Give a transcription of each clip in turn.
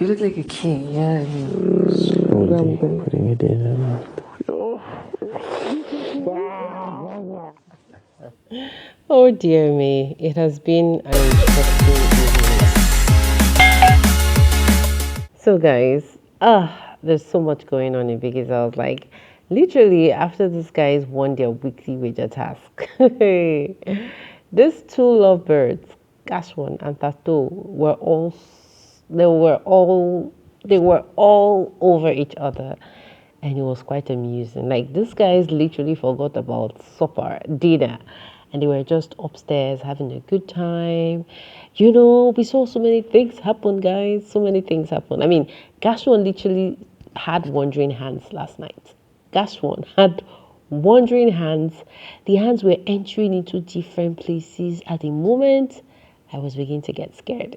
You look like a king, yeah. Slowly putting it in and out. Oh dear me, it has been an interesting evening. So guys, there's so much going on in Biggie's house. Like literally after these guys won their weekly wager task. These two lovebirds, GASH1 and Thato, they were all over each other, and it was quite amusing. Like these guys literally forgot about supper, dinner, and they were just upstairs having a good time. You know, we saw so many things happen, guys. So many things happen. I mean, GASH1 literally had wandering hands last night. GASH1 had wandering hands. The hands were entering into different places. At the moment, I was beginning to get scared.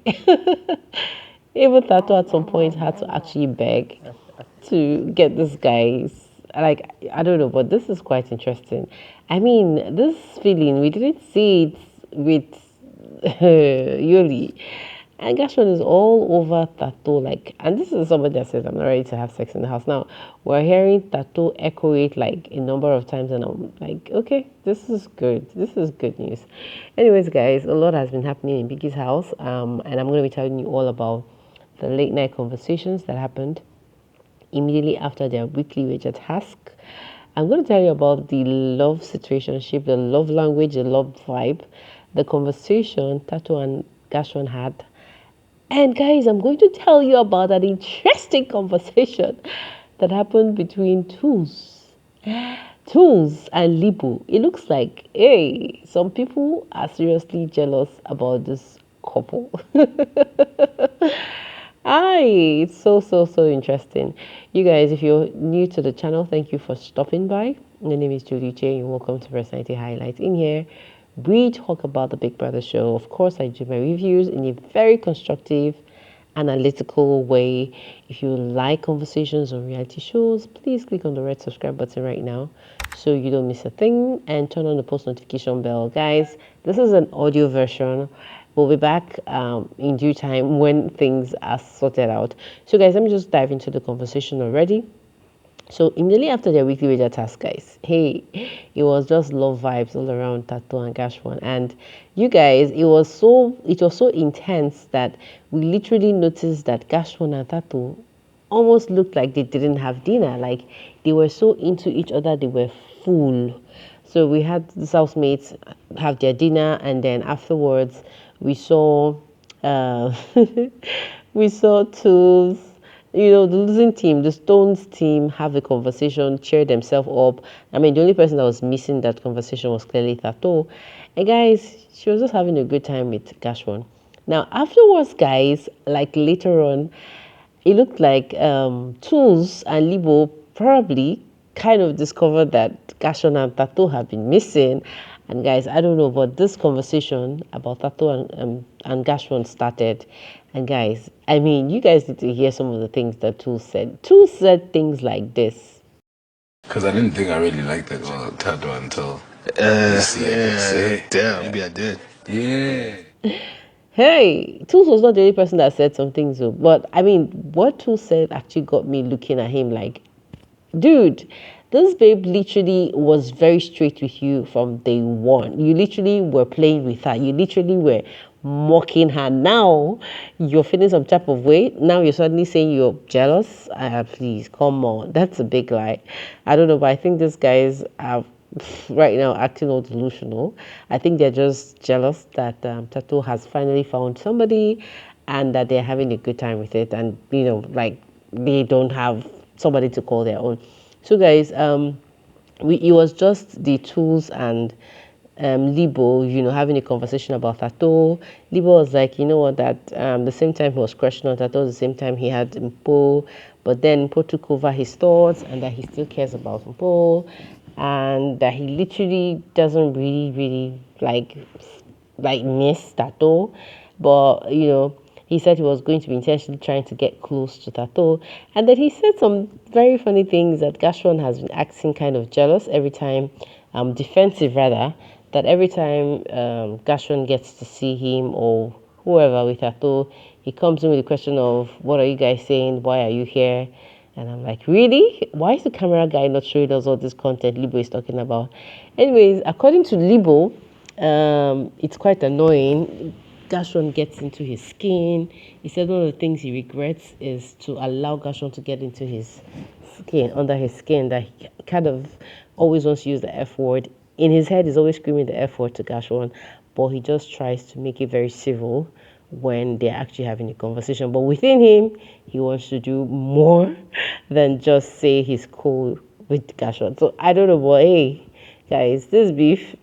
Even Thato at some point had to actually beg to get this guy's, like, I don't know, but this is quite interesting. I mean, this feeling, we didn't see it with Yuli. And GASH1 is all over Thato, like, and this is somebody that says, I'm not ready to have sex in the house. Now, we're hearing Thato echo it like a number of times, and I'm like, okay, this is good. This is good news. Anyways, guys, a lot has been happening in Biggie's house, and I'm going to be telling you all about the late night conversations that happened immediately after their weekly wager task. I'm going to tell you about the love situationship, the love language, the love vibe, the conversation Thato and GASH1 had. And guys, I'm going to tell you about an interesting conversation that happened between Tulz and Libo. It looks like, hey, some people are seriously jealous about this couple. Aye, it's so interesting. You guys, if you're new to the channel, thank you for stopping by. My name is Julie J, and welcome to Personality Highlights. In here, we talk about the Big Brother show. Of course, I do my reviews in a very constructive, analytical way. If you like conversations on reality shows, please click on the red subscribe button right now so you don't miss a thing, and turn on the post notification bell. Guys, this is an audio version. We'll be back in due time when things are sorted out. So guys, let me just dive into the conversation already. So immediately after their weekly wager task, guys, hey, it was just love vibes all around Thato and GASH1. And you guys, it was so intense that we literally noticed that GASH1 and Thato almost looked like they didn't have dinner. Like they were so into each other, they were full. So we had the housemates have their dinner, and then afterwards we saw we saw Tulz, you know, the losing team, the Stones team, have a conversation, cheer themselves up. I mean, the only person that was missing that conversation was clearly Thato. And guys, she was just having a good time with GASH1. Now, afterwards, guys, like later on, it looked like Tulz and Libo probably kind of discovered that GASH1 and Thato have been missing. And guys, I don't know, but this conversation about Thato and GASH1 started. And guys, I mean, you guys need to hear some of the things that Tulz said. Tulz said things like this. Because I didn't think I really liked that girl, Thato, until Damn, maybe I did. Yeah. Hey, Tulz was not the only person that said some things, though. But I mean, what Tulz said actually got me looking at him like, dude, this babe literally was very straight with you from day one. You literally were playing with her. You literally were mocking her. Now you're feeling some type of way. Now you're suddenly saying you're jealous. Please, come on. That's a big lie. I don't know, but I think these guys are right now acting all delusional. I think they're just jealous that Thato has finally found somebody and that they're having a good time with it. And, you know, like they don't have somebody to call their own. So guys, it was just the Tulz and Libo, you know, having a conversation about Thato. Libo was like, you know what, that the same time he was crushing on Thato, the same time he had Mpo, but then Mpo took over his thoughts, and that he still cares about Mpo, and that he literally doesn't really like miss Thato, but you know, he said he was going to be intentionally trying to get close to Thato. And then he said some very funny things that GASH1 has been acting kind of jealous every time, defensive rather, that every time GASH1 gets to see him or whoever with Thato, he comes in with the question of, what are you guys saying? Why are you here? And I'm like, really? Why is the camera guy not showing us all this content Libo is talking about? Anyways, according to Libo, it's quite annoying. GASH1 gets into his skin. He said one of the things he regrets is to allow GASH1 to get into his skin, under his skin, that he kind of always wants to use the F word. In his head, he's always screaming the F word to GASH1, but he just tries to make it very civil when they're actually having a conversation. But within him, he wants to do more than just say he's cool with GASH1. So I don't know, but hey, guys, this beef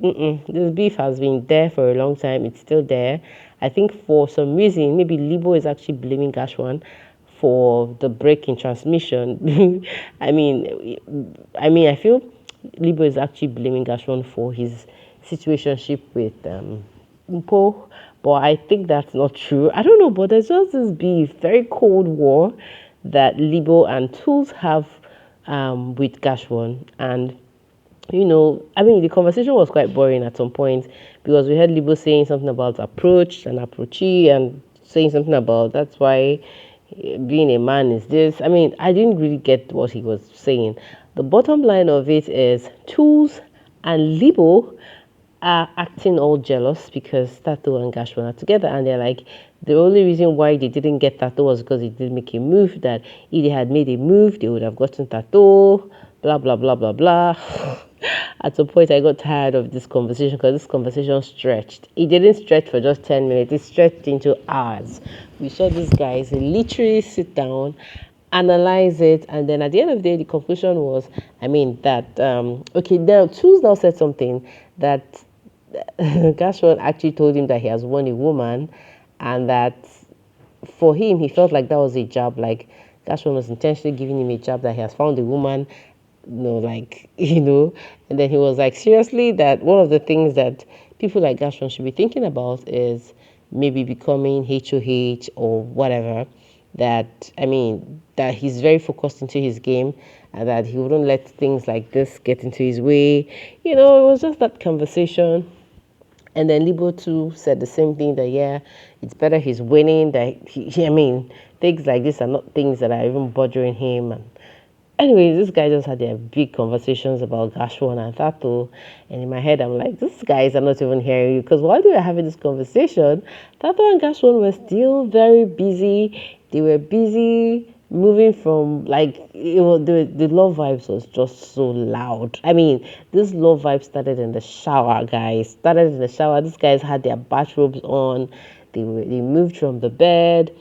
has been there for a long time. It's still there. I think for some reason, maybe Libo is actually blaming GASH1 for the break in transmission. I feel Libo is actually blaming GASH1 for his situationship with Mpo, but I think that's not true. I don't know, but there's just this beef, very cold war that Libo and Tulz have with GASH1. And the conversation was quite boring at some point because we heard Libo saying something about approach and approachee and saying something about that's why being a man is this. I didn't really get what he was saying. The bottom line of it is Tulz and Libo are acting all jealous because Thato and GASH1 are together, and they're like, the only reason why they didn't get Thato was because he didn't make a move, that if they had made a move, they would have gotten Thato, blah, blah, blah, blah, blah. At some point, I got tired of this conversation because this conversation stretched. It didn't stretch for just 10 minutes. It stretched into hours. We saw these guys literally sit down, analyze it, and then at the end of the day, the conclusion was, Tulz now said something that GASH1 actually told him that he has won a woman, and that for him, he felt like that was a jab, like GASH1 was intentionally giving him a jab that he has found a woman, and then he was like, seriously, that one of the things that people like GASH1 should be thinking about is maybe becoming HOH or whatever, that he's very focused into his game and that he wouldn't let things like this get into his way. It was just that conversation. And then Libo too said the same thing, that yeah, it's better he's winning, that things like this are not things that are even bothering him. And anyways, this guy just had their big conversations about GASH1 and Thato, and in my head I'm like, these guys are not even hearing you, because while they were having this conversation, Thato and GASH1 were still very busy. They were busy moving from, the love vibes was just so loud. This love vibe started in the shower, guys. These guys had their bathrobes on. They moved from the bed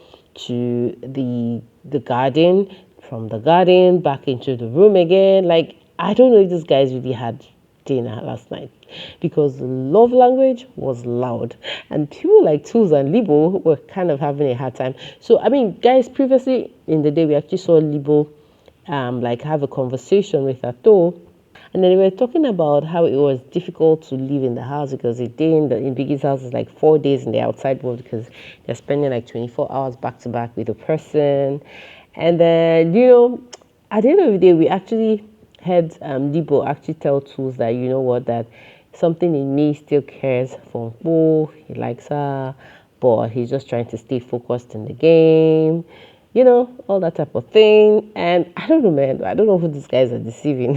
to the garden, from the garden back into the room again. I don't know if these guys really had dinner last night, because the love language was loud, and people like Tulz and Libo were kind of having a hard time. So guys, previously in the day we actually saw Libo have a conversation with Thato, and then they were talking about how it was difficult to live in the house because a day in Biggie's house is like 4 days in the outside world, because they're spending like 24 hours back to back with a person. And then at the end of the day, we actually had Libo actually tell Tulz that, that something in me still cares for Mpo, he likes her, but he's just trying to stay focused in the game, all that type of thing. And I don't know, man, I don't know who these guys are deceiving.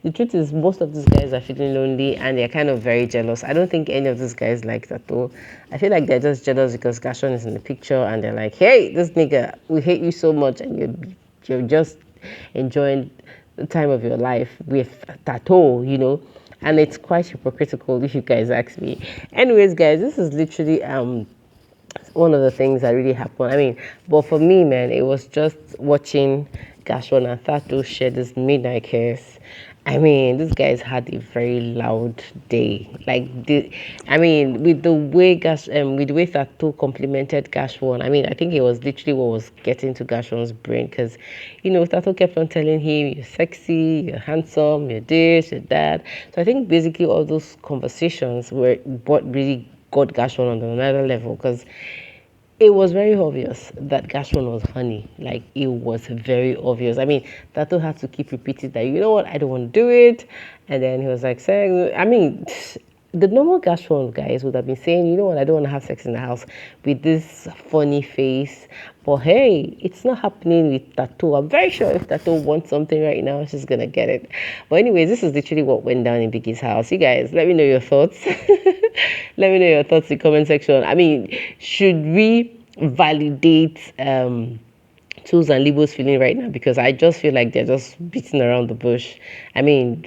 The truth is, most of these guys are feeling lonely and they're kind of very jealous. I don't think any of these guys like that though. I feel like they're just jealous because GASH1 is in the picture and they're like, hey, this nigga, we hate you so much, and you're just enjoying the time of your life with Thato, and it's quite hypocritical if you guys ask me. Anyways, guys, this is literally one of the things that really happened. But for me, man, it was just watching GASH1 and Thato share this midnight kiss. These guys had a very loud day. With the way Thato complimented GASH1, I think it was literally what was getting to GASH1's brain, because, Thato kept on telling him, you're sexy, you're handsome, you're this, you're that. So I think basically all those conversations were what really got GASH1 on another level, because it was very obvious that GASH1 was honey. It was very obvious. Thato had to keep repeating that, you know what, I don't want to do it. And then he was like saying, the normal GASH1 guys would have been saying, you know what, I don't want to have sex in the house with this funny face. But hey, it's not happening with Thato. I'm very sure if Thato wants something right now, she's going to get it. But anyways, this is literally what went down in Biggie's house. You guys, let me know your thoughts. Let me know your thoughts in the comment section. I mean, should we validate Tulz and Libo's feeling right now? Because I just feel like they're just beating around the bush. I mean,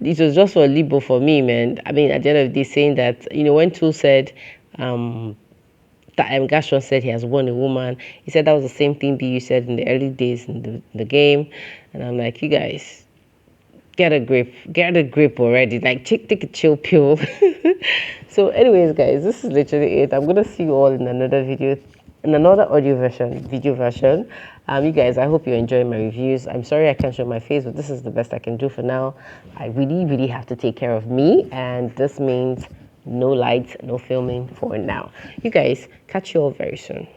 it was just for Libo for me, man. I mean, at the end of the day, saying that, you know, when Tulz said, that GASH1 said he has won a woman, he said that was the same thing BU said in the early days in the game. And I'm like, you guys, get a grip already. Like, take a chill pill. So anyways, guys, this is literally it. I'm going to see you all in another video, in another video version. You guys, I hope you enjoy my reviews. I'm sorry I can't show my face, but this is the best I can do for now. I really have to take care of me, and this means no lights, no filming for now. You guys, catch you all very soon.